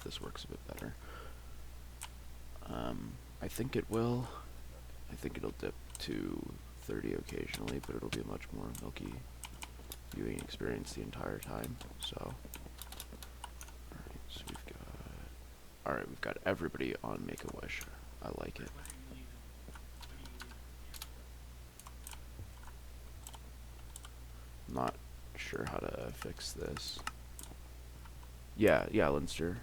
this works a bit better. I think it will. I think it'll dip to 30 occasionally, but it'll be a much more milky viewing experience the entire time. So, alright, we've got everybody on Make-A-Wish. I like it. Not sure how to fix this. Yeah, Linster.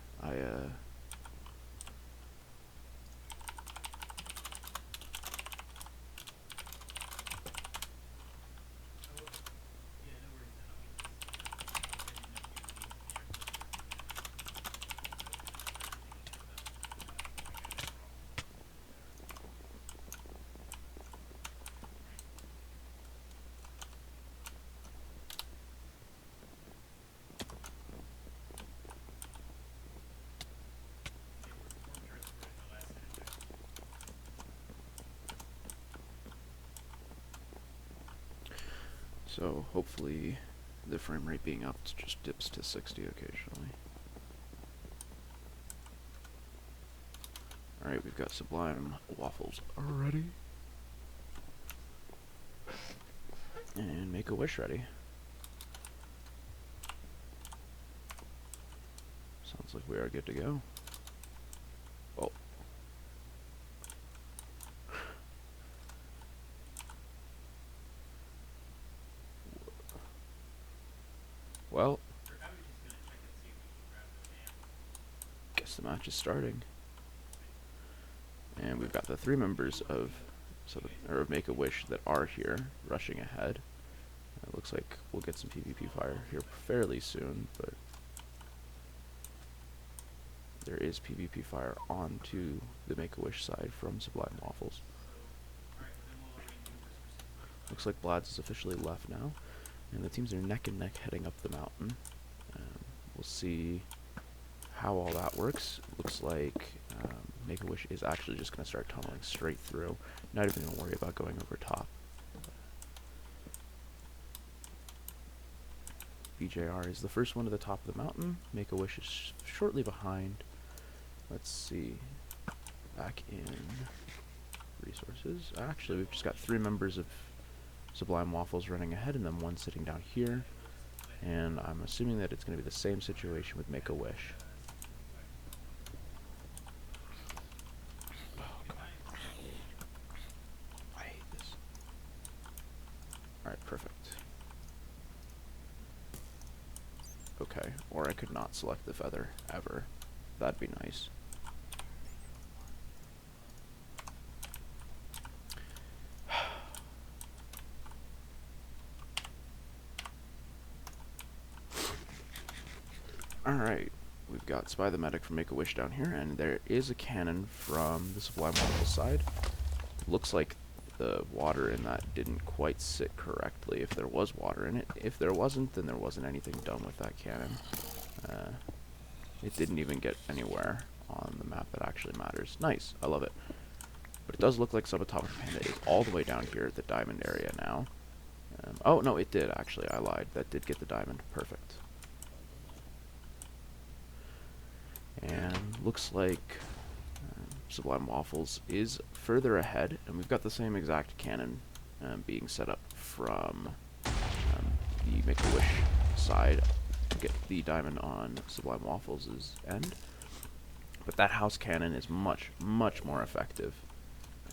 So hopefully the frame rate being up just dips to 60 occasionally. Alright, we've got Sublime Waffles already. And Make-A-Wish ready. Sounds like we are good to go. Oh. Well, guess the match is starting. And we've got the 3 members of Make-A-Wish that are here, rushing ahead. It looks like we'll get some PvP fire here fairly soon, but there is PvP fire onto the Make-A-Wish side from Sublime Waffles. Looks like Blad's is officially left now, and the teams are neck and neck heading up the mountain. We'll see how all that works. Looks like Make-A-Wish is actually just going to start tunneling straight through, not even going to worry about going over top. BJR is the first one to the top of the mountain. Make-A-Wish is shortly behind. Let's see. Back in resources. Actually, we've just got 3 members of Sublime Waffles running ahead, and then 1 sitting down here. And I'm assuming that it's going to be the same situation with Make-A-Wish. Oh, God. I hate this. Alright, perfect. Okay, or I could not select the feather, ever. That'd be nice. Alright, we've got Spy the Medic from Make-A-Wish down here, and there is a cannon from the Sublime Waffles side. Looks like the water in that didn't quite sit correctly, if there was water in it. If there wasn't, then there wasn't anything done with that cannon. It didn't even get anywhere on the map that actually matters. Nice, I love it. But it does look like Subatomic Panda is all the way down here at the diamond area now. Oh, no, it did, actually. I lied. That did get the diamond. Perfect. And looks like Sublime Waffles is further ahead, and we've got the same exact cannon being set up from the Make-A-Wish side to get the diamond on Sublime Waffles' end. But that house cannon is much, much more effective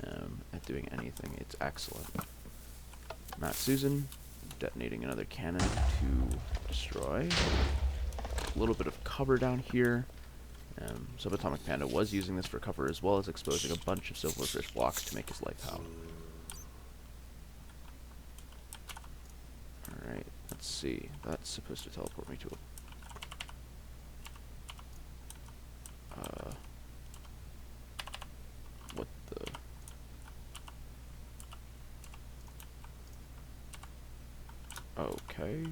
at doing anything. It's excellent. Matt Susan detonating another cannon to destroy. A little bit of cover down here. Subatomic Panda was using this for cover as well as exposing a bunch of silverfish blocks to make his life out. Alright, let's see. That's supposed to teleport me to a... what the... Okay.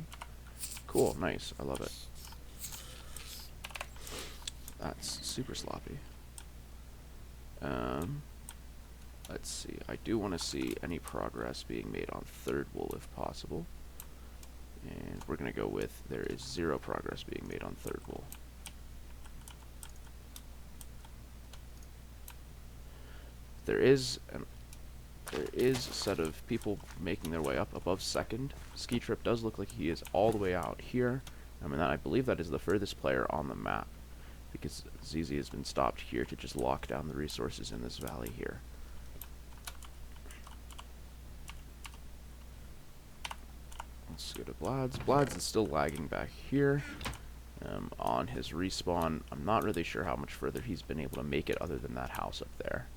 Cool, nice. I love it. That's super sloppy. Let's see. I do want to see any progress being made on third wool if possible. And we're going to go with there is 0 progress being made on third wool. there is a set of people making their way up above second. Ski Trip does look like he is all the way out here. I mean, I believe that is the furthest player on the map, because ZZ has been stopped here to just lock down the resources in this valley here. Let's go to Blads. Blads is still lagging back here on his respawn. I'm not really sure how much further he's been able to make it other than that house up there.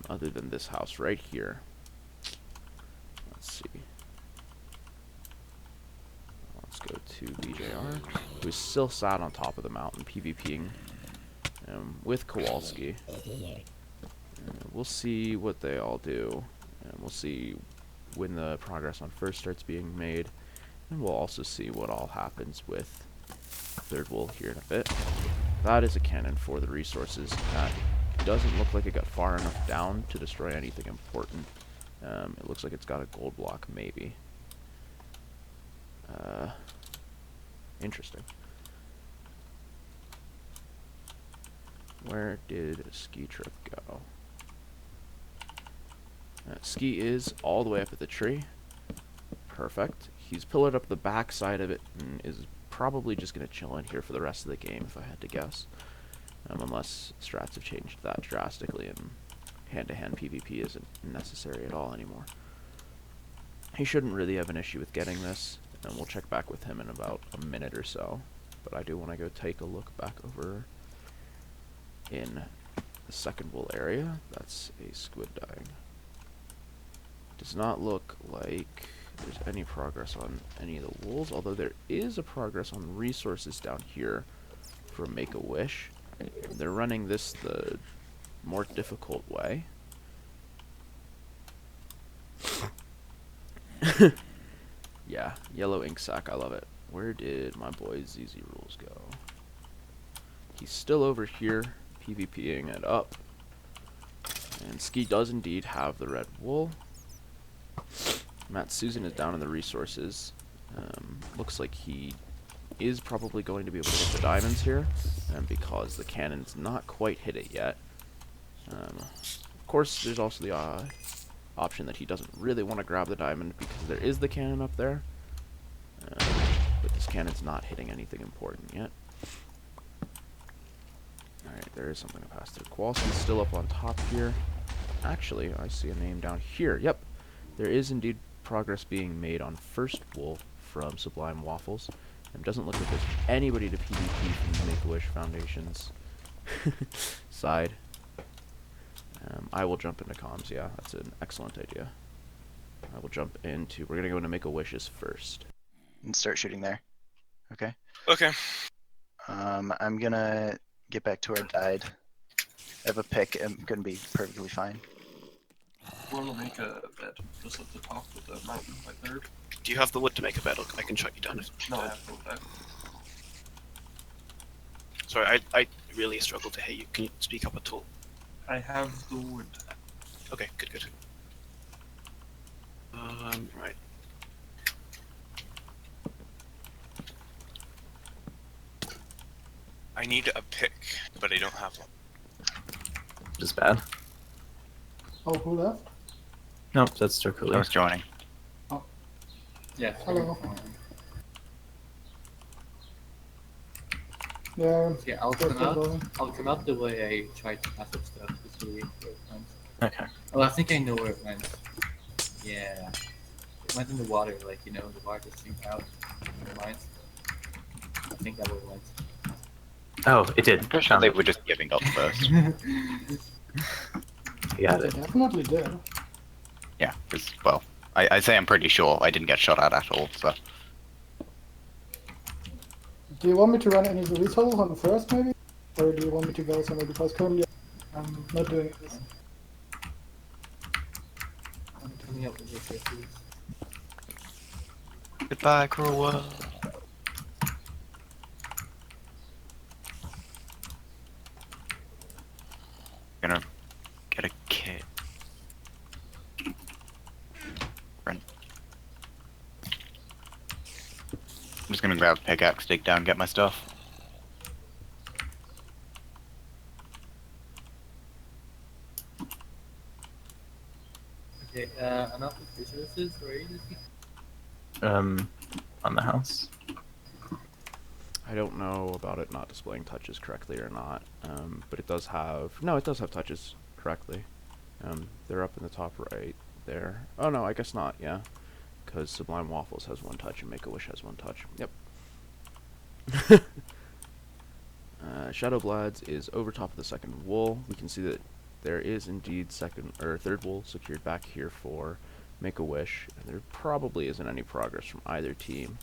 Other than this house right here. Let's see. Let's go to BJR, who's still sat on top of the mountain PvPing with Kowalski. We'll see what they all do. We'll see when the progress on first starts being made, and we'll also see what all happens with third wool here in a bit. That is a cannon for the resources. That doesn't look like it got far enough down to destroy anything important. It looks like it's got a gold block, maybe. Interesting. Where did Ski Trip go? Ski is all the way up at the tree. Perfect. He's pillared up the back side of it and is probably just going to chill in here for the rest of the game, if I had to guess. Unless strats have changed that drastically and hand-to-hand PvP isn't necessary at all anymore. He shouldn't really have an issue with getting this, and we'll check back with him in about a minute or so. But I do want to go take a look back over in the second wool area. That's a squid dying. Does not look like there's any progress on any of the wools, although there is a progress on resources down here for Make-A-Wish. They're running this the more difficult way. Yeah, yellow ink sac, I love it. Where did my boy ZZ Rules go? He's still over here, PvPing it up. And Ski does indeed have the red wool. Matt Susan is down in the resources. Looks like he is probably going to be able to get the diamonds here, because the cannon's not quite hit it yet. Of course, there's also the option that he doesn't really want to grab the diamond because there is the cannon up there, but this cannon's not hitting anything important yet. Alright, there is something to pass through. Kowalski's still up on top here. Actually, I see a name down here. Yep, there is indeed progress being made on first wool from Sublime Waffles. It doesn't look like there's anybody to PvP from the Make-A-Wish Foundation's side. I will jump into comms, yeah, that's an excellent idea. I will jump into, we're going to go into Make-A-Wishes first. And start shooting there. Okay? Okay. I'm going to get back to where I died. I have a pick, I'm going to be perfectly fine. Want to make a bed just at the top of the mountain, right there? Do you have the wood to make a bed? I can shut you down. No, I have no bed. Sorry, I really struggle to hear you. Can you speak up at all? I have the wood. Okay, good. Right. I need a pick, but I don't have one. Just bad. Oh, who left? No, that's Turkuli. I was joining. Yeah. Hello. Yeah, Yeah, I'll just come out. going. I'll come out the way I tried to pass up stuff to see where it went. Okay. Oh, I think I know where it went. Yeah. It went in the water, like, you know, the water just seeped out in the mines. I think that where it went. Oh, it did. I'm pretty sure they were just giving up first. You got They it. definitely did. Yeah, because, well, I say I'm pretty sure I didn't get shot at all, so. Do you want me to run any release holes on the first, maybe? Or do you want me to go somewhere? Because currently I'm not doing this. I'm coming up with this issue. Goodbye, cruel world. Gonna get a kit. Run. I'm just gonna grab a pickaxe, dig down, get my stuff. Okay, enough with resources. Where are you looking? On the house. I don't know about it not displaying touches correctly or not, but it does have... No, it does have touches correctly. They're up in the top right there. Oh no, I guess not, yeah. Because Sublime Waffles has one touch and Make-A-Wish has one touch. Yep. Shadow Blads is over top of the second wool. We can see that there is indeed third wool secured back here for Make-A-Wish, and there probably isn't any progress from either team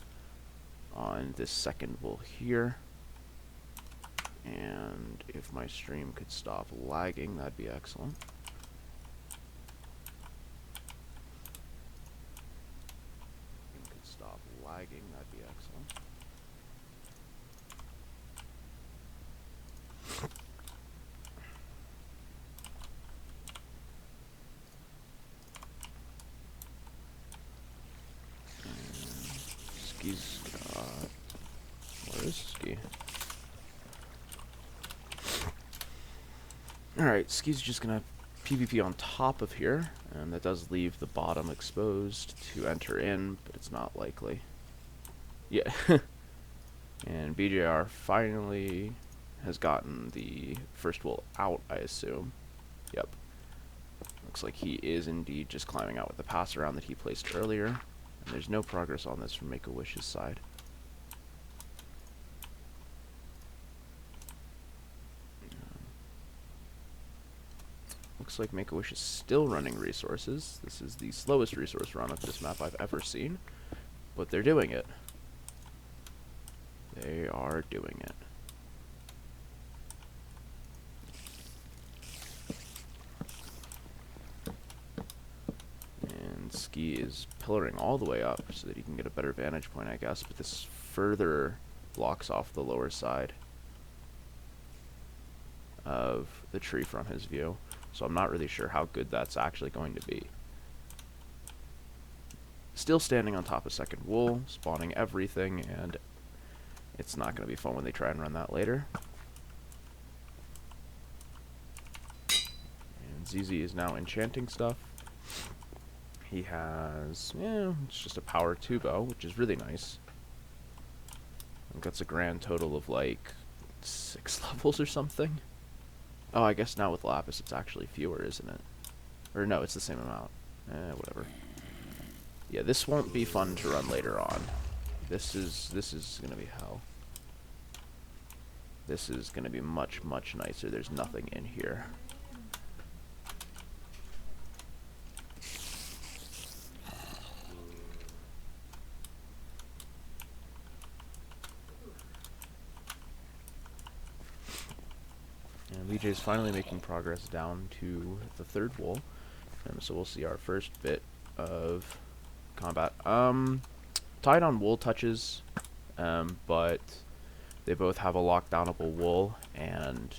on this second wool here. And if my stream could stop lagging, that'd be excellent. Could stop lagging, that'd be excellent. Ski's got... Where is Ski? Alright, Ski's just gonna PvP on top of here, and that does leave the bottom exposed to enter in, but it's not likely. Yeah. And BJR finally has gotten the first wool out, I assume. Yep. Looks like he is indeed just climbing out with the pass around that he placed earlier. And there's no progress on this from Make-A-Wish's side. Looks like Make-A-Wish is still running resources. This is the slowest resource run of this map I've ever seen. But they're doing it. They are doing it. And Ski is pillaring all the way up so that he can get a better vantage point, I guess. But this further blocks off the lower side of the tree from his view. So I'm not really sure how good that's actually going to be. Still standing on top of second wool, spawning everything, and it's not going to be fun when they try and run that later. And ZZ is now enchanting stuff. He has, it's just a power 2 bow, which is really nice. I think that's a grand total of like 6 levels or something. Oh, I guess now with Lapis it's actually fewer, isn't it? Or no, it's the same amount. Whatever. Yeah, this won't be fun to run later on. This is gonna be hell. This is gonna be much, much nicer. There's nothing in here. And BJ's finally making progress down to the third wool. So we'll see our first bit of combat. Tied on wool touches, but they both have a lockdownable wool, and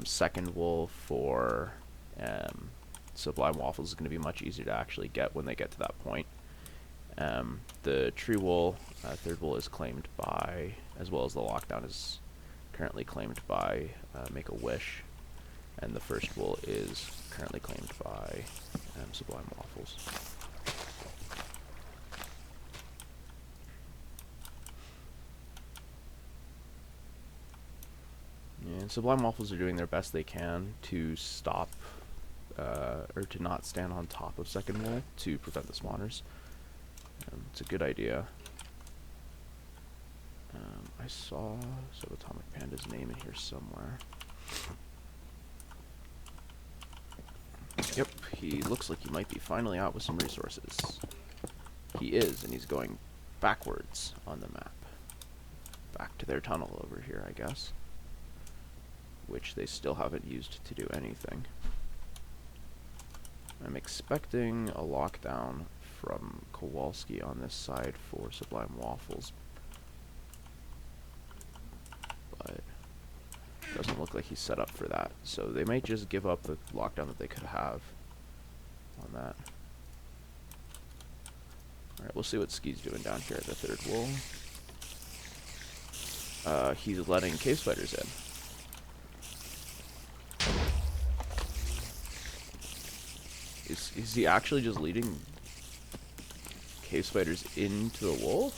second wool for Sublime Waffles is going to be much easier to actually get when they get to that point. The tree wool, third wool is claimed by, as well as the lockdown is currently claimed by Make-A-Wish, and the first wool is currently claimed by Sublime Waffles. And Sublime Waffles are doing their best they can to stop, or to not stand on top of second wool to prevent the spawners. It's a good idea. I saw Subatomic Panda's name in here somewhere. Yep, he looks like he might be finally out with some resources. He is, and he's going backwards on the map. Back to their tunnel over here, I guess. Which they still haven't used to do anything. I'm expecting a lockdown from Kowalski on this side for Sublime Waffles. But doesn't look like he's set up for that. So they might just give up the lockdown that they could have on that. Alright, we'll see what Ski's doing down here at the third wool. He's letting cave spiders in. Is is he actually just leading cave spiders into the wool?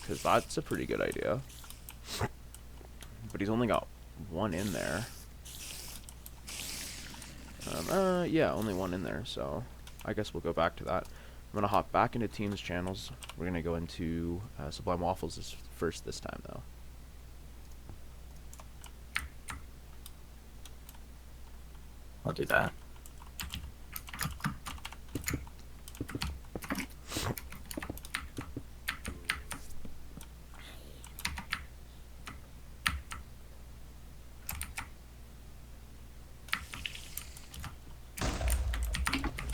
Because that's a pretty good idea. But he's only got one in there. Yeah, only one in there, so I guess we'll go back to that. I'm gonna hop back into Teams channels. We're gonna go into Sublime Waffles first this time, though. I'll do that.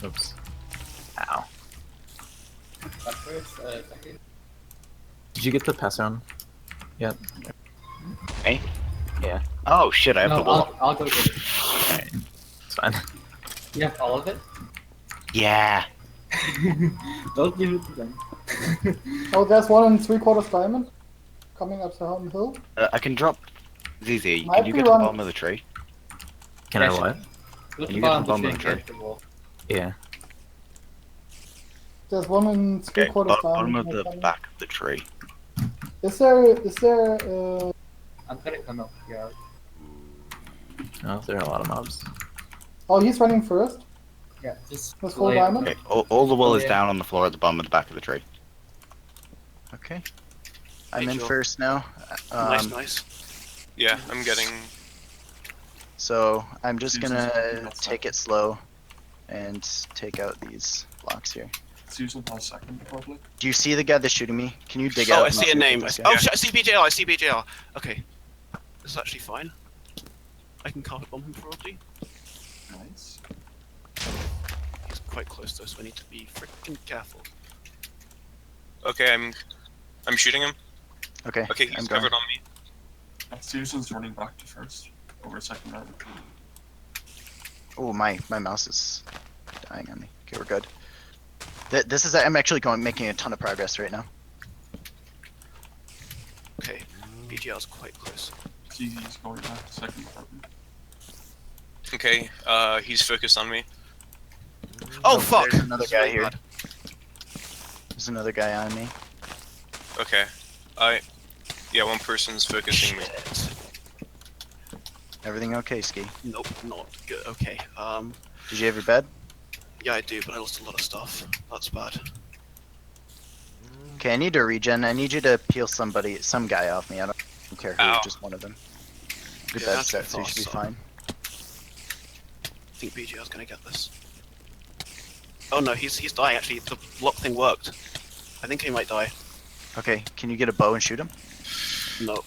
Oops. Ow. But first, second. Did you get the pass on? Yep. Hey? Yeah. Oh shit, I have No, the wall. I'll go get it. Alright. It's fine. You have all of it? Yeah. Don't give it to them. Oh, there's 1 3/4 diamond coming up the hill. I can drop ZZ. Might Can you be get to the run- bottom of the tree? Can I Yeah, what? Look You at get the the bottom bomb of the on tree the and get the wall. Yeah. There's 1 in Okay, 3/4 bottom diamond. of the coming. back of the tree. Is there I'm gonna come up here. Oh, there are a lot of mobs. oh, he's running first. Yeah, just That's full lay- diamond. Okay, all the wool is Yeah. down on the floor at the bottom of the back of the tree. Okay. I'm Hey, in Joel. first now. Nice. Yeah, I'm getting. So I'm just Susan's gonna that's take it slow and take out these blocks here. Susan has second, probably. Do you see the guy that's shooting me? Can you dig out? Oh, I and see a shoot name. this guy? Oh shit! I see BJR. I see BJR. Okay, this is actually fine. I can carpet bomb him probably. Nice. He's quite close though, so I need to be freaking careful. Okay, I'm shooting him. Okay. Okay, I'm he's going. covered on me. Susan's running back to first over second round. Oh, my mouse is dying on me. Okay, we're good. This is. I'm actually making a ton of progress right now. Okay, BJR's quite close. ZZ's going back to second round. Okay, he's focused on me. Oh fuck! There's another That's guy really here. bad. There's another guy on me. Okay, yeah, one person's focusing me. Shit. Everything okay, Ski? Nope, not good. Okay. Did you have your bed? Yeah, I do, but I lost a lot of stuff. That's bad. Okay, I need to regen. I need you to peel some guy off me. I don't care who, Ow. just one of them. Good Yeah, bed that's set, so you fast, should be so- fine. I think BJR's gonna get this. Oh no, he's dying actually. The block thing worked. I think he might die. Okay, can you get a bow and shoot him? Nope.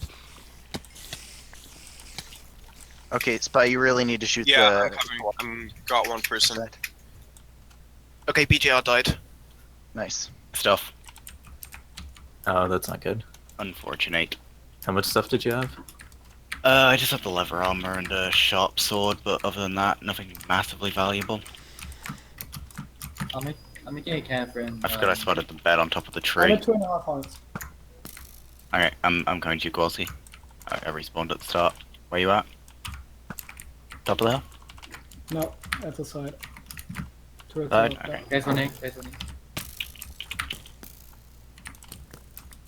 Okay, Spy, you really need to shoot Yeah, the. I'm covering. Got one person. side. Okay, BJR died. Nice. Stuff. Oh, that's not good. Unfortunate. How much stuff did you have? I just have the leather armor and a sharp sword, but other than that, nothing massively valuable. I'm making a camper and. I forgot I spotted the bed on top of the I'm tree. at 2.5 hearts. Alright, I'm coming to you, Gwalsy. I respawned at the start. Where you at? Top of the hill? No, at the side. Turret Side? side, Okay. Guys running.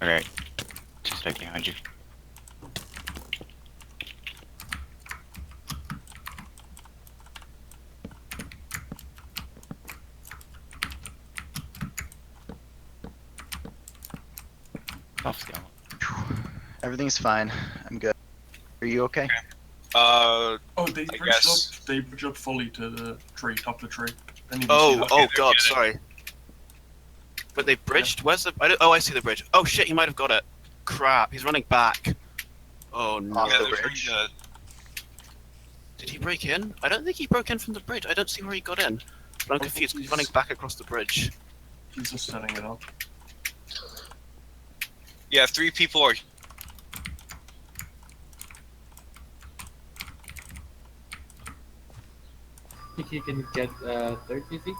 Okay. Just right behind you. Off scale. Everything's fine. I'm good. Are you okay? Uh, Oh, they I bridged guess. up. They bridged up fully to the tree, top of the tree. Didn't even see Oh, that. oh they're god, getting it. sorry. But they bridged? Where's the... oh, I see the bridge. Oh shit, he might have got it. Crap, he's running back. Oh no. Off yeah, the they're trying bridge. to. Did he break in? I don't think he broke in from the bridge. I don't see where he got in. But I'm confused. He's running back across the bridge. He's just setting it up. Yeah, 3 people are. Think you can get third PC?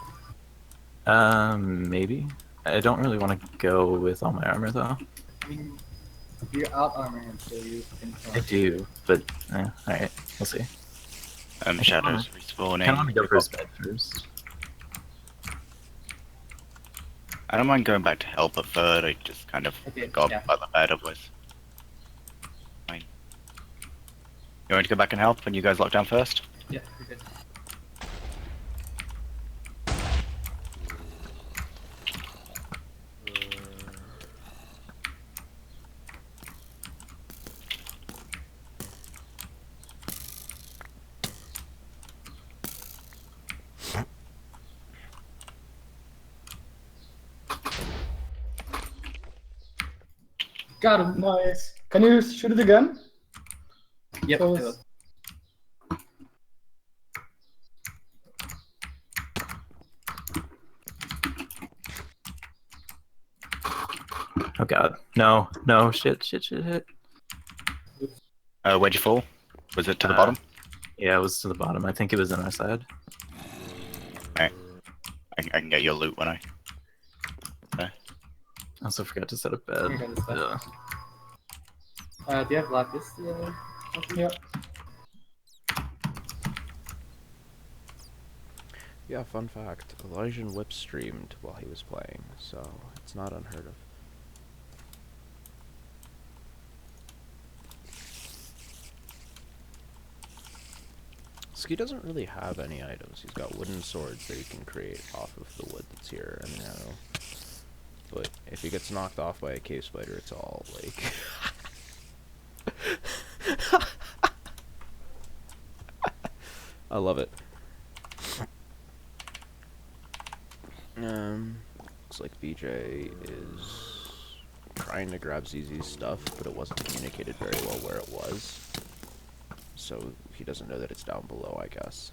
Maybe. I don't really want to go with all my armor though. I mean, you're out armor so you can. I do, but alright, we'll see. Shadows I respawning. kind of want to go for his bed first. I don't mind going back to help at third. I just kind of Okay, got yeah. about the bed otherwise. Fine. You want me to go back and help when you guys lock down first? Yeah, you're good. Got him. Nice. Can you shoot it again? Yep, So I it's- will. Oh god. No, no, shit, shit, shit, shit. Where'd you fall? Was it to the Uh, bottom? Yeah, it was to the bottom. I think it was on our side. Alright. I can get your loot when I. I also forgot to set a Here, bed. got this bed. Yeah. Do you have lapis? Yeah. Yeah, fun fact. Elijah Whip streamed while he was playing, so it's not unheard of. Ski doesn't really have any items. He's got wooden swords that he can create off of the wood that's here and now. But if he gets knocked off by a cave spider, it's all like... I love it. Looks like BJ is trying to grab ZZ's stuff, but it wasn't communicated very well where it was. So he doesn't know that it's down below, I guess.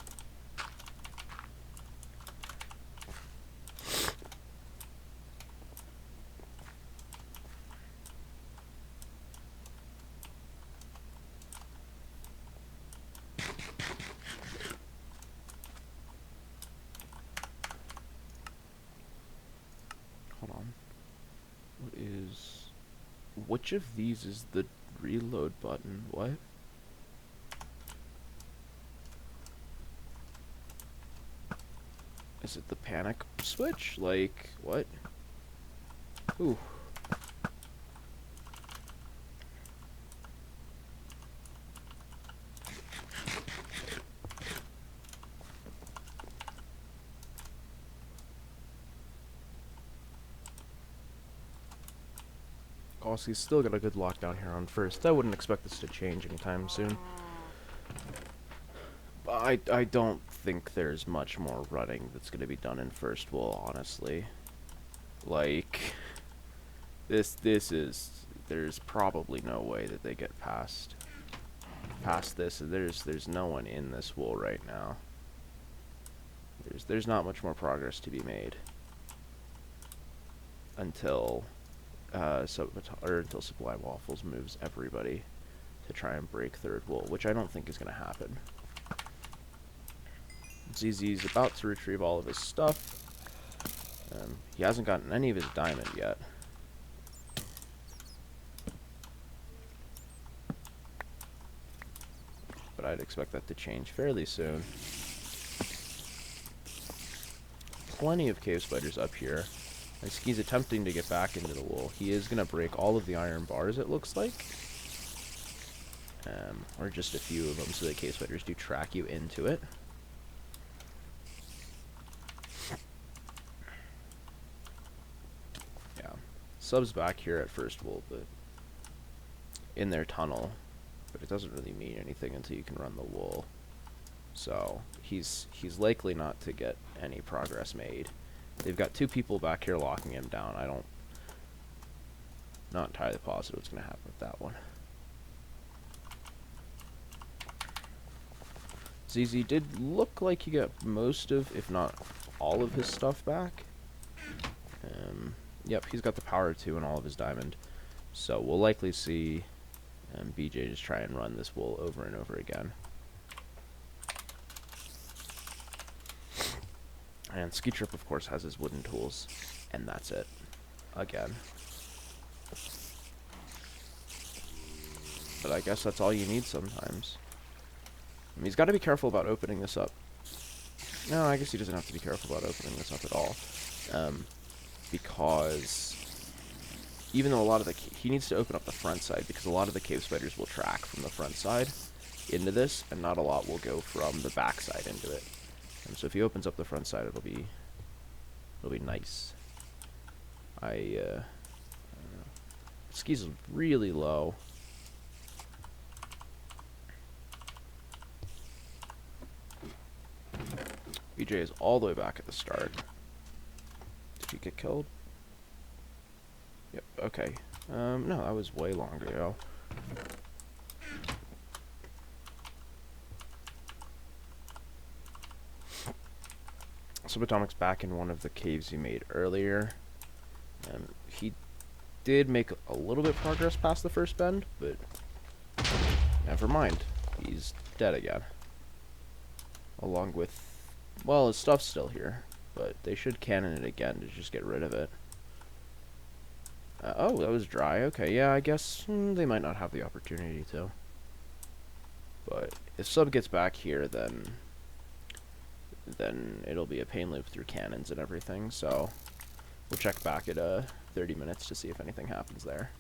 Hold on. Which of these is the reload button? What? Is it the panic switch? Like, what? Ooh. Also, he's still got a good lockdown here on first. I wouldn't expect this to change anytime soon. I don't think there's much more running that's going to be done in first wool, honestly. Like, this is, there's probably no way that they get past this. There's no one in this wool right now. There's not much more progress to be made until until Sublime Waffles moves everybody to try and break third wool, which I don't think is going to happen. ZZ's about to retrieve all of his stuff. He hasn't gotten any of his diamond yet. But I'd expect that to change fairly soon. Plenty of cave spiders up here. And Ski's attempting to get back into the wool. He is going to break all of the iron bars, it looks like. Or just a few of them, so that cave spiders do track you into it. Yeah. Sub's back here at first wool, but in their tunnel. But it doesn't really mean anything until you can run the wool. So he's likely not to get any progress made. They've got two people back here locking him down. Not entirely positive what's going to happen with that one. ZZ did look like he got most of, if not all of his stuff back. Yep, he's got the power 2 and all of his diamond. So we'll likely see BJ just try and run this wool over and over again. And Ski Trip, of course, has his wooden tools, and that's it. Again. But I guess that's all you need sometimes. I mean, he's got to be careful about opening this up. No, I guess he doesn't have to be careful about opening this up at all. because even though a lot of he needs to open up the front side because a lot of the cave spiders will track from the front side into this, and not a lot will go from the back side into it. And so if he opens up the front side, it'll be nice. I don't know. Skis is really low. BJ is all the way back at the start. Did he get killed? Yep, okay. No, that was way longer ago. Subatomic's back in one of the caves he made earlier. He did make a little bit of progress past the first bend, but never mind. He's dead again. Along with, well, his stuff's still here, but they should cannon it again to just get rid of it. Oh, that was dry. Okay, yeah, I guess they might not have the opportunity to. But if Sub gets back here, then it'll be a pain loop through cannons and everything, so we'll check back at 30 minutes to see if anything happens there.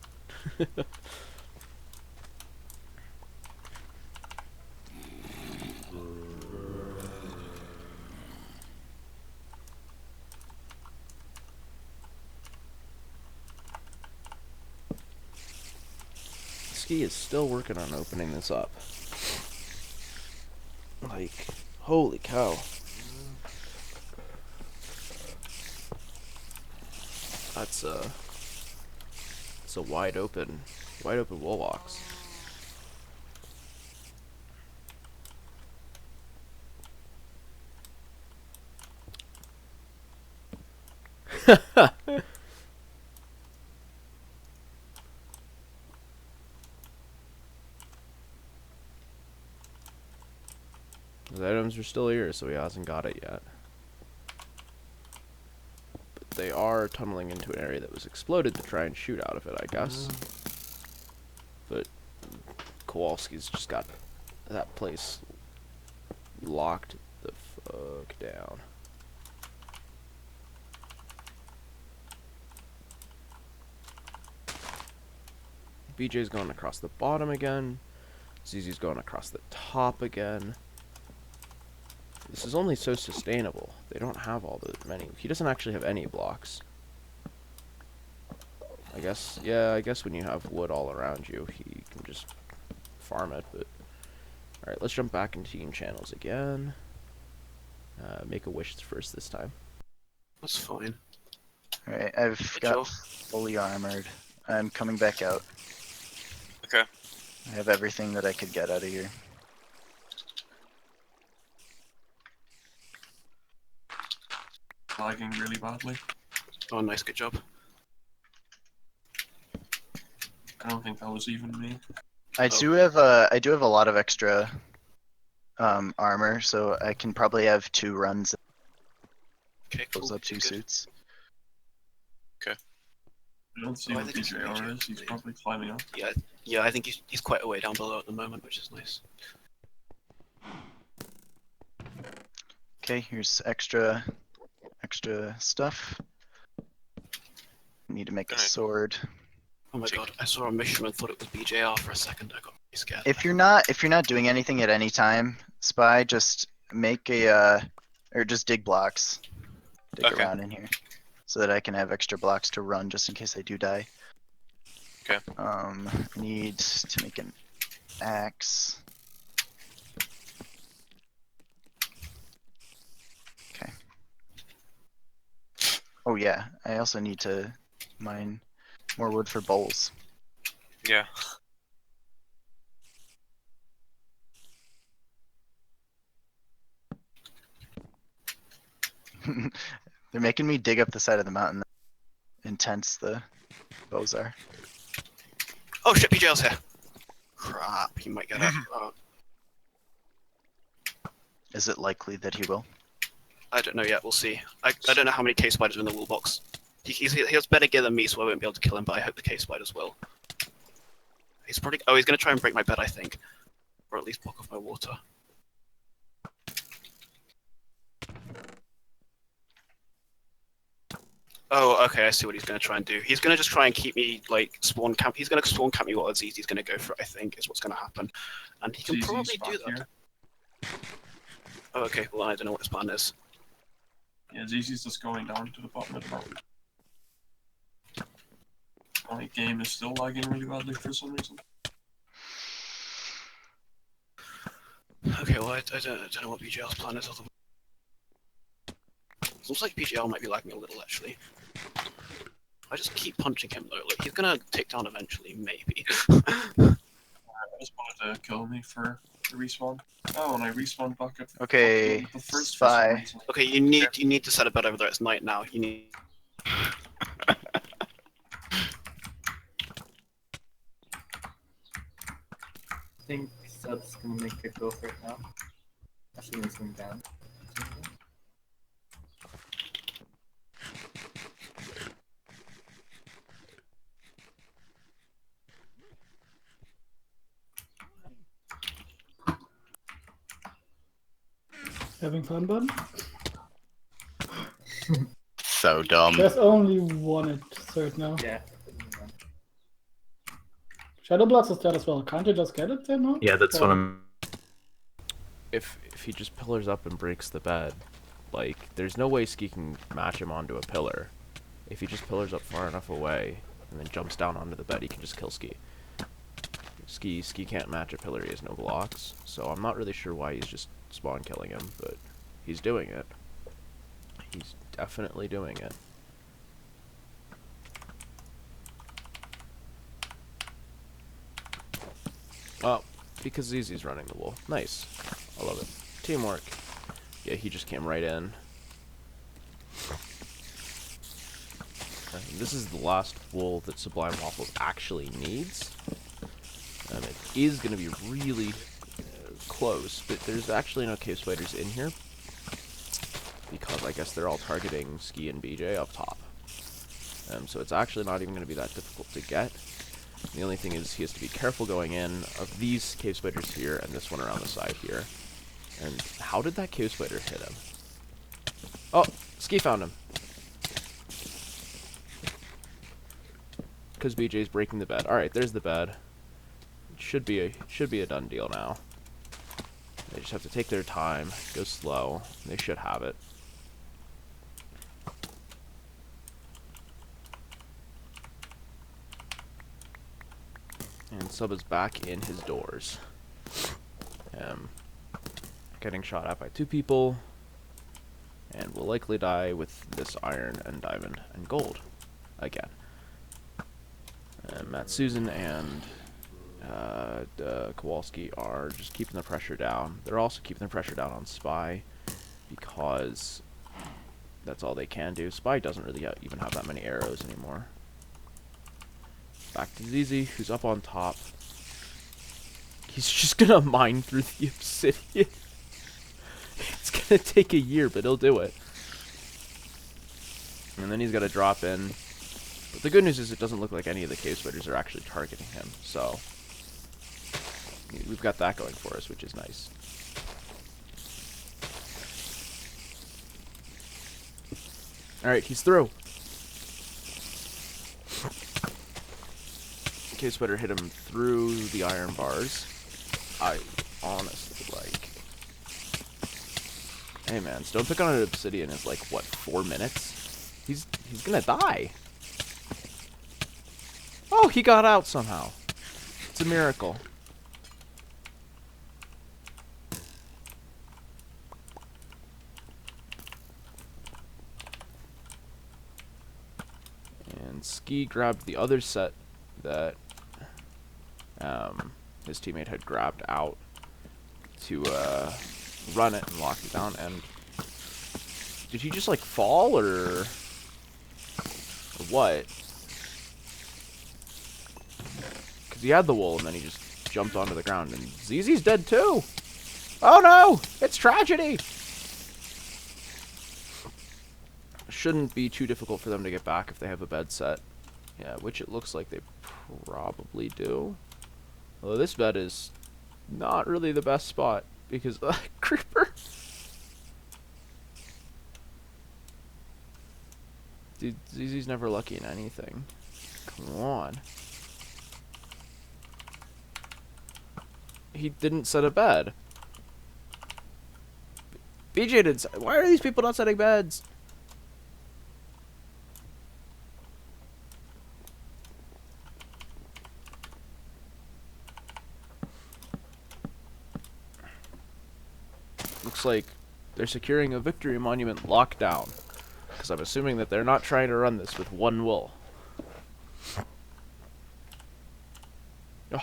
Ski is still working on opening this up. Like, holy cow. It's a wide open wall box. Those items are still here, so he hasn't got it yet. But they are tunneling into an area that was exploded to try and shoot out of it, I guess. But Kowalski's just got that place locked the fuck down. BJ's going across the bottom again. ZZ's going across the top again. This is only so sustainable. They don't have all the many. He doesn't actually have any blocks. I guess, yeah, I guess when you have wood all around you, he can just farm it, but... Alright, let's jump back into team channels again. Make a wish first this time. That's fine. Alright, I've Hey, got Joe. fully armored. I'm coming back out. Okay. I have everything that I could get out of here. Lagging really badly. Oh, nice, good job. I don't think that was even me. I do have a lot of extra armor, so I can probably have 2 runs. Okay, cool. Those up 2 good. suits. I don't see Oh, I what think it's BJR BJR, is. He's yeah. probably climbing up. Yeah, I think he's quite a way down below at the moment, which is nice. Okay, here's extra stuff. Need to make a Alright. sword. Oh my god, I saw a mission and thought it was BJR for a second. I got really scared. If you're not doing anything at any time, Spy, just make a or just dig blocks. Dig Okay. around in here. So that I can have extra blocks to run just in case I do die. Okay. Need to make an axe. Okay. Oh yeah, I also need to mine more wood for bowls. Yeah. They're making me dig up the side of the mountain. Intense the bows are. Oh shit, BJR's here. Crap, he might get up. Is it likely that he will? I don't know yet, we'll see. I don't know how many cave spiders are in the wool box. He has better gear than me, so I won't be able to kill him, but I hope the cave spiders will. He's probably... Oh, he's gonna try and break my bed, I think. Or at least block off my water. Oh, okay, I see what he's going to try and do. He's going to just try and keep me, like, spawn camp. He's going to spawn camp me while Azizi's going to go for it, I think, is what's going to happen. And he can ZZ's probably back do that. here. Oh, okay, well, I don't know what his plan is. Yeah, ZZ's just going down to the bottom of the mountain. My game is still lagging really badly for some reason. Okay, well, I don't know what BGL's plan is. It looks like BGL might be lagging a little, actually. I just keep punching him, though. Like, he's going to take down eventually, maybe. I just wanted to kill me for the respawn. Oh, and I respawned back at Okay, the first for some Spy. reason. Okay, you need to set a bed over there. It's night now. You need... I think Sub's gonna make a go for it now. Actually, he's going down. Having fun, bud? So dumb. There's only one at third now. Yeah. Shadowbloods is dead as well. Can't you just get it then, no? Yeah, that's what I'm. If he just pillars up and breaks the bed, like, there's no way Ski can match him onto a pillar. If he just pillars up far enough away and then jumps down onto the bed, he can just kill Ski. Ski can't match a pillar, he has no blocks, so I'm not really sure why he's just spawn killing him, but he's doing it. He's definitely doing it. Oh, because Zizi's running the wool. Nice. I love it. Teamwork. Yeah, he just came right in. This is the last wool that Sublime Waffles actually needs. And it is going to be really close, but there's actually no cave spiders in here. Because I guess they're all targeting Ski and BJ up top. So it's actually not even going to be that difficult to get. The only thing is he has to be careful going in of these cave spiders here and this one around the side here. And how did that cave spider hit him? Oh, Ski found him. Because BJ's breaking the bed. Alright, there's the bed. It should be a done deal now. They just have to take their time, go slow. They should have it. And Sub is back in his doors. Getting shot at by two people. And will likely die with this iron and diamond and gold. Again. Matt Susan and Kowalski are just keeping the pressure down. They're also keeping the pressure down on Spy. Because that's all they can do. Spy doesn't really even have that many arrows anymore. Back to ZZ, who's up on top. He's just gonna mine through the obsidian. It's gonna take a year, but he'll do it. And then he's gotta drop in. But the good news is it doesn't look like any of the cave spiders are actually targeting him, so we've got that going for us, which is nice. Alright, he's through. Cave spider hit him through the iron bars. I honestly, like... Hey man, stone pick on an obsidian is like, what, 4 minutes? He's gonna die. Oh, he got out somehow. It's a miracle. And Ski grabbed the other set that his teammate had grabbed out to run it and lock it down. And did he just like fall or what? Because he had the wool and then he just jumped onto the ground and ZZ's dead too. Oh no! It's tragedy! Shouldn't be too difficult for them to get back if they have a bed set. Yeah, which it looks like they probably do. Although this bed is not really the best spot because creeper. Dude, ZZ's never lucky in anything. Come on. He didn't set a bed. BJ did. Why are these people not setting beds? Looks like they're securing a Victory Monument lockdown. Because I'm assuming that they're not trying to run this with one wool. Oh.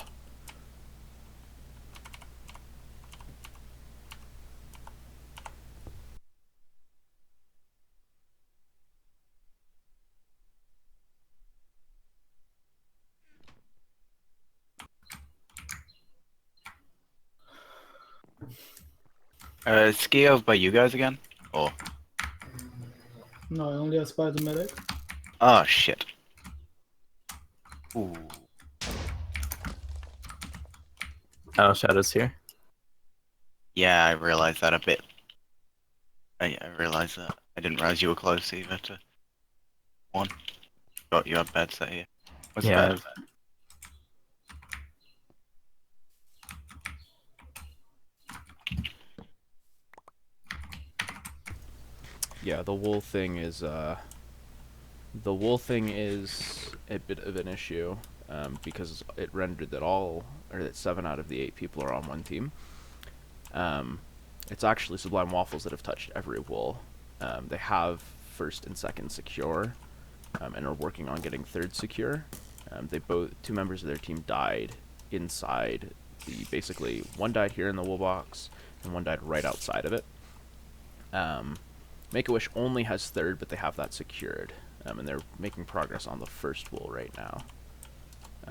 Ski by you guys again? Oh. No, I only have Spider Medic. Oh shit. Ooh. Oh, Shadow's here. Yeah, I realized that a bit. I realized that. I didn't realize you were close either to one. Got you have bed set here. What's Yeah, bed? Yeah, the wool thing is a bit of an issue because it rendered that 7 out of the 8 people are on one team. It's actually Sublime Waffles that have touched every wool. They have first and second secure, and are working on getting third secure. Two members of their team died inside basically one died here in the wool box, and one died right outside of it. Make-A-Wish only has third, but they have that secured, and they're making progress on the first wool right now.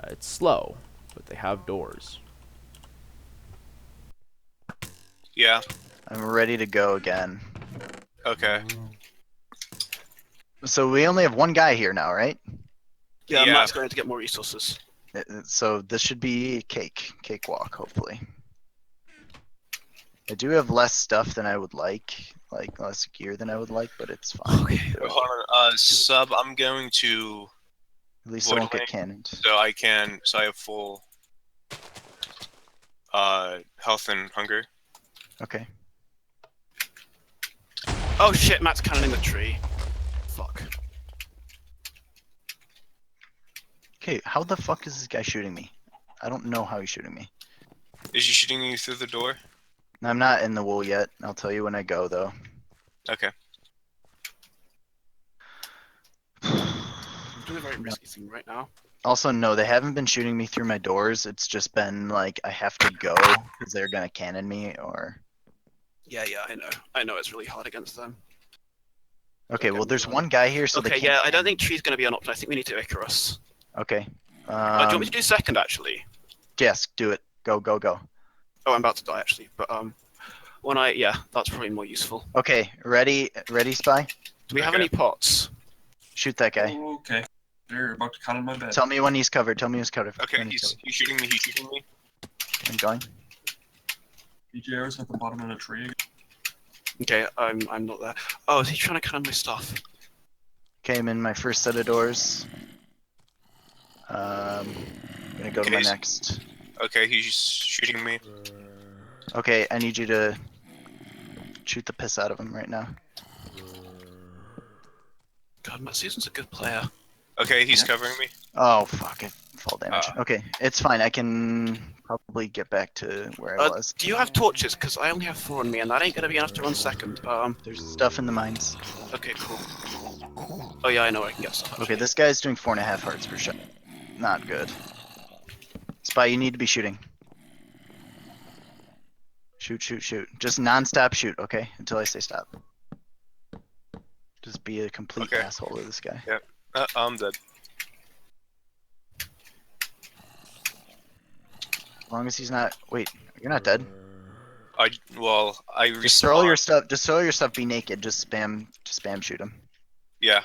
It's slow, but they have doors. Yeah. I'm ready to go again. Okay. So we only have one guy here now, right? Yeah, Yeah. Matt's going to get more resources. So this should be cakewalk, hopefully. I do have less stuff than I would like less gear than I would like, but it's fine. Okay. Wait, hold on. Sub, I'm going to At least I won't get Void cannoned. so I have full health and hunger. Okay. Oh shit, Matt's cannoning the tree. Fuck. Okay, how the fuck is this guy shooting me? I don't know how he's shooting me. Is he shooting you through the door? I'm not in the wool yet. I'll tell you when I go, though. Okay. I'm doing a very risky thing right now. Also, no, they haven't been shooting me through my doors. It's just been like I have to go because they're gonna cannon me or. Yeah, I know it's really hard against them. Okay, well, there's one guy here, so they Okay, can't. yeah, I don't think tree's going to be an option. I think we need to Icarus. Okay. Do you want me to do second, actually? Yes, do it. Go, go, go. Oh, I'm about to die, actually. But, yeah, that's probably more useful. Okay, ready, Spy? Do we have Okay. any pots? Shoot that guy. Okay. They're about to cannon my bed. Tell me when he's covered. Tell me he's covered. Okay, when he's shooting me. He's shooting me. covered. I'm going. PJR's at the bottom of the tree. Okay, I'm not there. Oh, is he trying to cannon my stuff? Okay, I'm in my first set of doors. I'm gonna go to my Okay, next. Okay, he's shooting me. Okay, I need you to shoot the piss out of him right now. God, Matt Susan's a good player. Okay, he's Yeah. covering me. Oh fuck! I fall damage. Ah. Okay, it's fine. I can probably get back to where I was. Do you have torches? Because I only have 4 on me, and that ain't gonna be enough to run second. There's stuff in the mines. Okay, cool. Oh yeah, I know I can get stuff. Okay, this guy's doing 4.5 hearts per shot. Not good. Spy, you need to be shooting. Shoot, shoot, shoot. Just non-stop shoot, okay? Until I say stop. Just be a complete Okay. asshole to this guy. I'm dead. As long as he's not. Wait, you're not dead. I Just throw all your stuff. Just throw all your stuff. Be naked. Just spam shoot him. Yeah.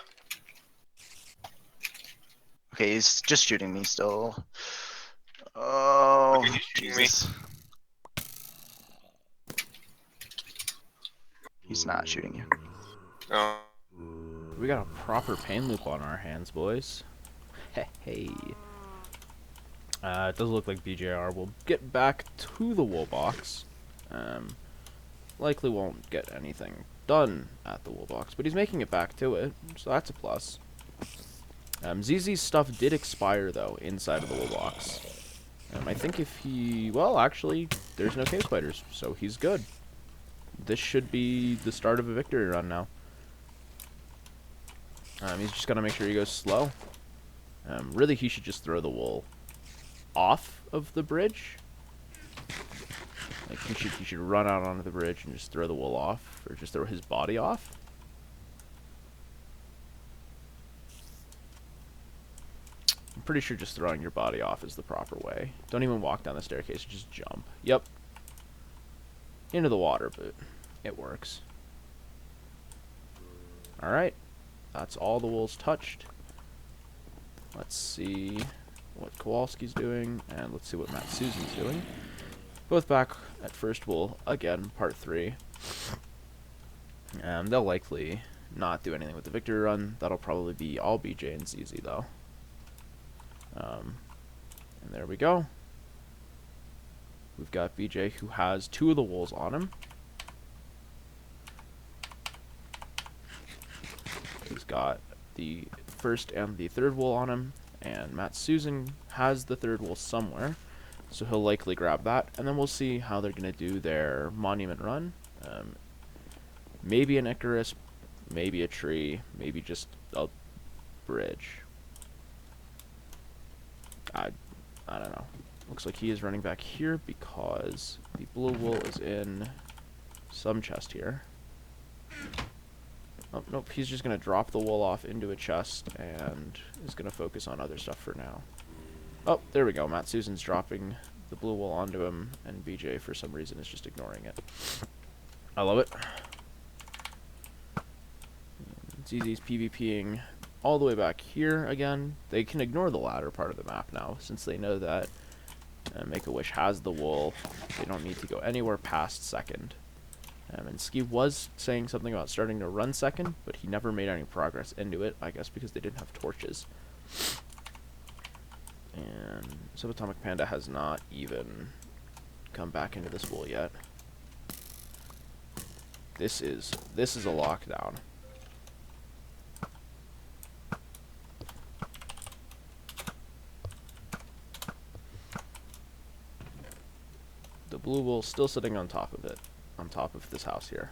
Okay, he's just shooting me still. Oh, Okay, he's shooting me. Jesus. He's not shooting you. Oh. we got a proper pain loop on our hands, boys. Hey. It does look like BJR will get back to the wool box. Likely won't get anything done at the wool box, but he's making it back to it, so that's a plus. ZZ's stuff did expire, though, inside of the wool box. I think if he... Well, actually, there's no cave spiders, so he's good. This should be the start of a victory run now. He's just got to make sure he goes slow. Really, he should just throw the wool off of the bridge. Like, he should run out onto the bridge and just throw the wool off, or just throw his body off. I'm pretty sure just throwing your body off is the proper way. Don't even walk down the staircase, just jump. Yep. Into the water, but it works. Alright. That's all the wool's touched. Let's see what Kowalski's doing, and let's see what Matt Susan's doing. Both back at first wool, again, part 3. They'll likely not do anything with the victory run. That'll probably be all BJ and ZZ, though. And there we go. We've got BJ, who has 2 of the wools on him. He's got the first and the third wool on him, and Matt Susan has the third wool somewhere, so he'll likely grab that, and then we'll see how they're going to do their monument run. Maybe an Icarus, maybe a tree, maybe just a bridge. I don't know. Looks like he is running back here because the blue wool is in some chest here. Oh, nope, he's just going to drop the wool off into a chest and is going to focus on other stuff for now. Oh, there we go. Matt Susan's dropping the blue wool onto him, and BJ, for some reason, is just ignoring it. I love it. ZZ's PvPing all the way back here again. They can ignore the latter part of the map now, since they know that Make-A-Wish has the wool. They don't need to go anywhere past second. And Ski was saying something about starting to run second, but he never made any progress into it, I guess because they didn't have torches. And Subatomic Panda has not even come back into this wool yet. This is a lockdown. The blue wool still sitting on top of it. On top of this house here.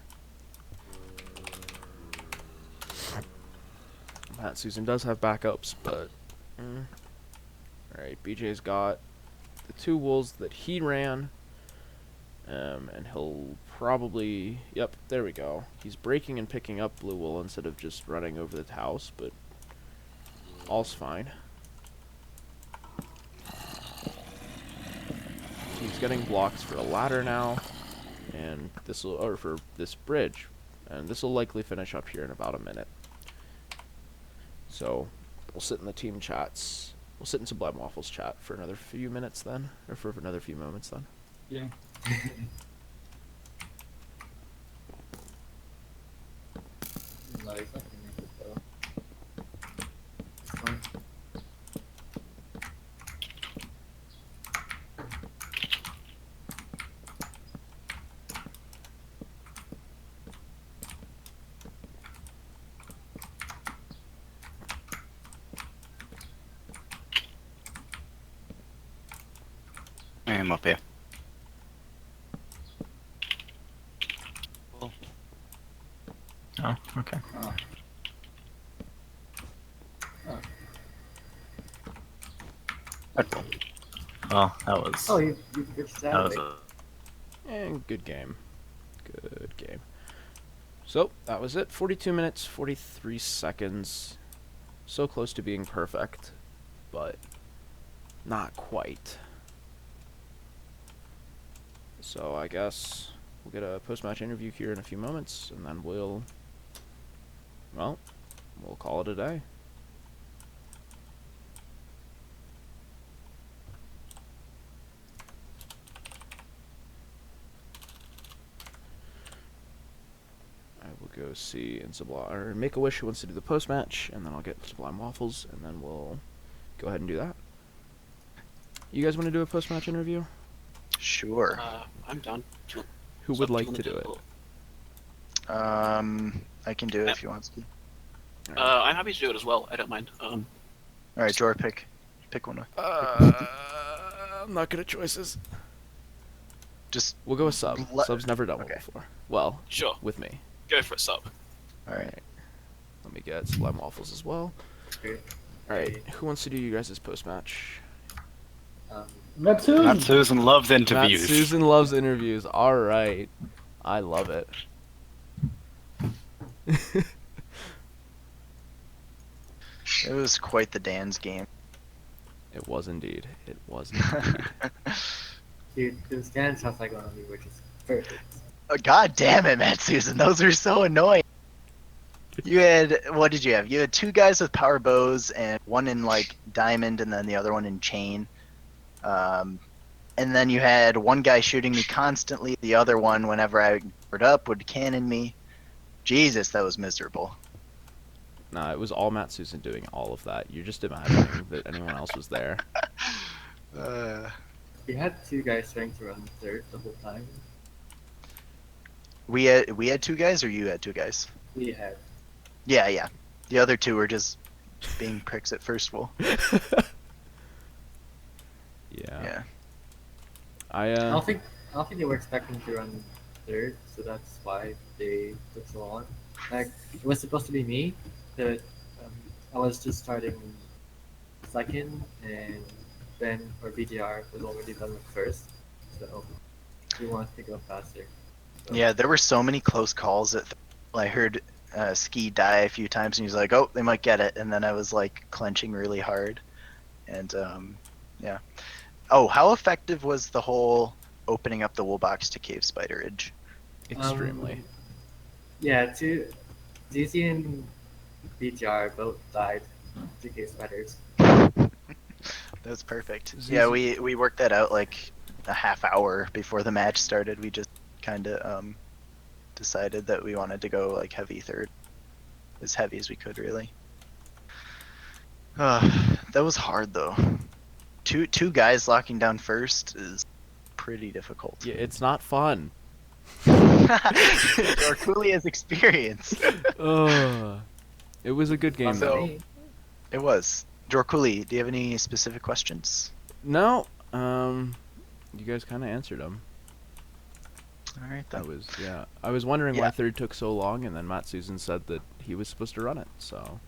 Matt Susan does have backups, but alright, BJ's got the 2 wools that he ran, and he'll probably, yep, there we go. He's breaking and picking up blue wool instead of just running over the house, but all's fine. He's getting blocks for a ladder now. And this will, or for this bridge, and this will likely finish up here in about a minute. So we'll sit in the team chats. We'll sit in Sublime Waffles chat for another few minutes then, or for another few moments then. Yeah. No, it's not connected though. It's fine. I'm up here. Oh, okay. Oh. Oh. Well, that was. Oh, you glitched that out. was And good game. Good game. So, that was it. 42 minutes, 43 seconds. So close to being perfect, but not quite. So I guess we'll get a post-match interview here in a few moments, and then we'll call it a day. I will go see in Sublime, or Make a Wish who wants to do the post match, and then I'll get Sublime Waffles, and then we'll go ahead and do that. You guys want to do a post match interview? Sure. I'm done. Who would like to do it? I can do it if you want to. I'm happy to do it as well. I don't mind. All right, Jor, pick one. I'm not good at choices. Just We'll go with Sub. Le- Sub's never done one okay. before. Well, Sure. with me. Go for it, Sub. all right. Let me get Sublime Waffles as well. Okay. Alright, who wants to do you guys' post match? Matt Susan. Matt Susan loves Matt interviews. Susan loves interviews. Alright. I love it. It was quite the Dan's game. It was indeed. It was indeed. Dude, this dance sounds like one of you, which is perfect. God damn it, Matt Susan. Those are so annoying. You had, what did you have? You had 2 guys with power bows, and one in like diamond, and then the other one in chain. And then you had one guy shooting me constantly. The other one, whenever I powered up, would cannon me. Jesus, that was miserable. Nah, it was all Matt Susan doing all of that. You're just imagining that anyone else was there. We had 2 guys trying to run third the whole time. We had 2 guys, or you had 2 guys? We had. Yeah. The other 2 were just being pricks at first wall. Yeah. I don't think they were expecting to run third, so that's why they took so long. Like, it was supposed to be me, but I was just starting second, and Ben or BDR was already done with first, so we wanted to go faster. So. Yeah, there were so many close calls that I heard Ski die a few times, and he was like, "Oh, they might get it," and then I was like clenching really hard, and yeah. Oh, how effective was the whole opening up the wool box to Cave Spider Ridge? Extremely. Yeah, ZZ and BGR both died to Cave Spiders. That's perfect. ZZ. Yeah, we worked that out like a half hour before the match started. We just kind of decided that we wanted to go like heavy third, as heavy as we could, really. That was hard though. Two guys locking down first is pretty difficult. Yeah, it's not fun. Or Cooley has experience. It was a good game, though. It was. Jorkuli, do you have any specific questions? No. You guys kind of answered them. All right, then. I was wondering why Yeah. third took so long, and then Matt Susan said that he was supposed to run it. So.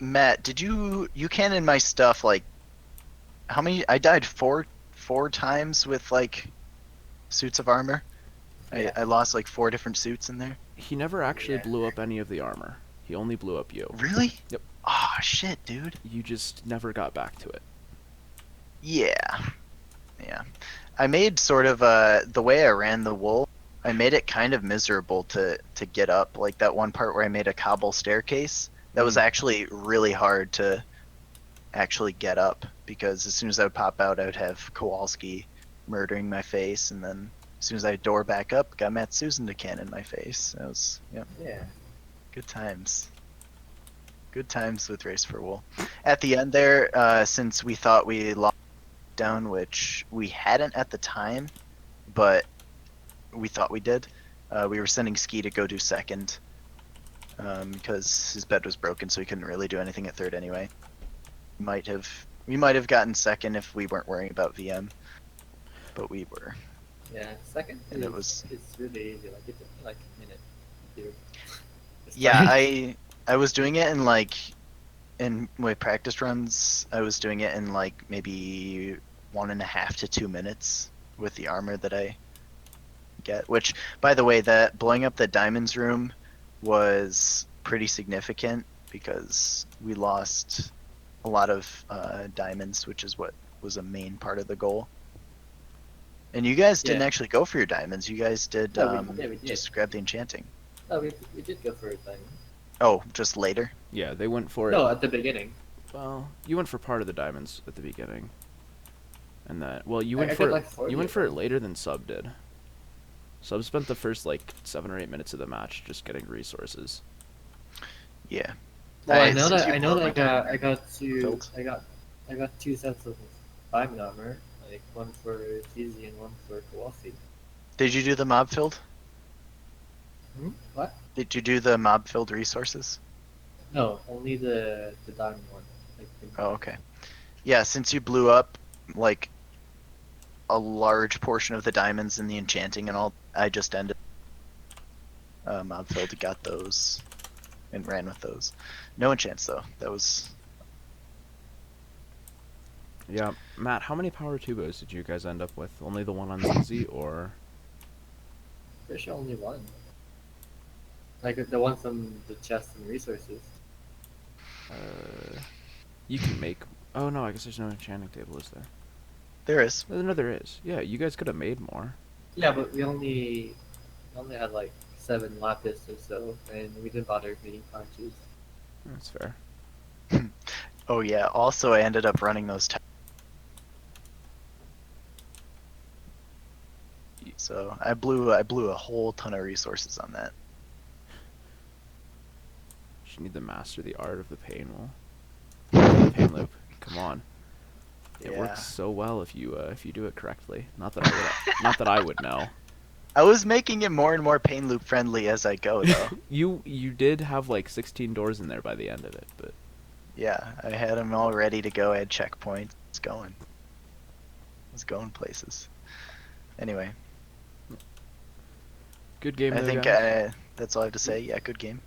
Matt, did you cannon my stuff like how many? I died four times with like suits of armor. Yeah. I lost like 4 different suits in there. He never actually Yeah. blew up any of the armor. He only blew up you. Really? Yep. Oh shit, dude. You just never got back to it. Yeah. I made sort of the way I ran the wool, I made it kind of miserable to get up. Like that one part where I made a cobble staircase. That was actually really hard to actually get up, because as soon as I would pop out, I would have Kowalski murdering my face, and then as soon as I door back up, got Matt Susan to cannon my face. That was, yeah, good times. Good times with Race for Wool. At the end there, since we thought we locked down, which we hadn't at the time, but we thought we did, we were sending Ski to go do second, because his bed was broken, so he couldn't really do anything at third anyway. We might have gotten second if we weren't worrying about VM, but we were. Yeah, second. And it was. It's really easy. Like it's like a minute. Dude. Yeah, I was doing it in my practice runs. I was doing it in like maybe 1.5 to 2 minutes with the armor that I get. Which, by the way, that blowing up the diamonds room was pretty significant because we lost a lot of diamonds, which is what was a main part of the goal. And you guys didn't actually go for your diamonds. You guys did, we did. just grab the enchanting. Oh, we did go for a diamond. Oh, just later? Yeah, they went for it. No, at the beginning. Well, you went for part of the diamonds at the beginning, and that. Well, you I went did for like it. 40 You went of for it them. later than Sub did. So I've spent the first like 7 or 8 minutes of the match just getting resources. Yeah. Well, I Since you know blew that up my I got 2 sets of diamond armor, like one for Cheesy and one for Kawasi. Did you do the mob filled? What? Did you do the mob filled resources? No, only the diamond one. Oh, okay. Yeah, since you blew up like a large portion of the diamonds and the enchanting and all, I just ended mob filled, got those, and ran with those. No enchants though. That was Yeah, Matt, how many power tubos did you guys end up with? Only the one on ZZ, or? Pretty sure only one. Like the one from the chest and resources. You can make. Oh no, I guess there's no enchanting table, is there? there is. No, there is. Yeah, you guys could have made more. Yeah, but we only had like 7 lapis or so, and we didn't bother making punches. That's fair. Oh yeah. Also, I ended up running those. So I blew a whole ton of resources on that. You need to master the art of the pain wall. The pain loop. Come on. It Yeah. works so well if you do it correctly. Not that I would. Not that I would know. I was making it more and more pain loop friendly as I go though. You did have like 16 doors in there by the end of it, but Yeah, I had them all ready to go. I had checkpoints. It's going. It's going places. Anyway, good game. I though, think guys. that's all I have to say. Yeah, good game.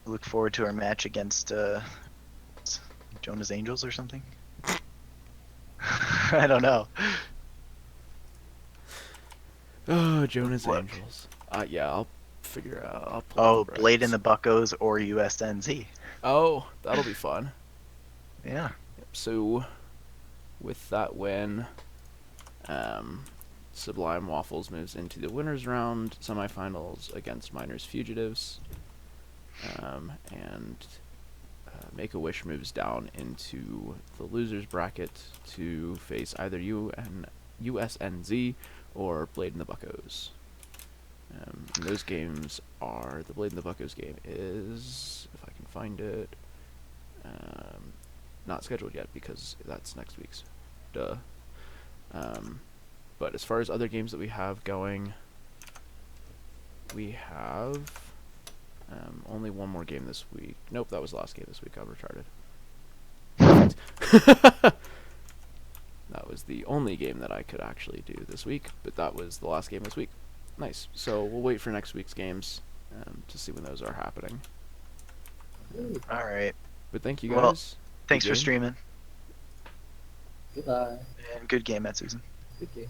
Look forward to our match against Jonah's Angels or something. I don't know. Oh, Jonah's Look. Angels. Yeah, I'll figure out. I'll pull Oh, up the Blade in the brackets. Buccos or USNZ. Oh, that'll be fun. Yeah. Yep, so, with that win, Sublime Waffles moves into the winners round semifinals against Miners Fugitives, and Make-A-Wish moves down into the losers bracket to face either USNZ or Blade in the Buccos. And those games are, the Blade in the Buccos game is, if I can find it, not scheduled yet because that's next week's. Duh. But as far as other games that we have going, we have only one more game this week. Nope, that was the last game this week. I'm retarded. That was the only game that I could actually do this week, but that was the last game this week. Nice. So we'll wait for next week's games to see when those are happening. All right. But thank you Well, guys. Thanks Good for game. streaming. Goodbye. And good game, Matt Susan. Good game.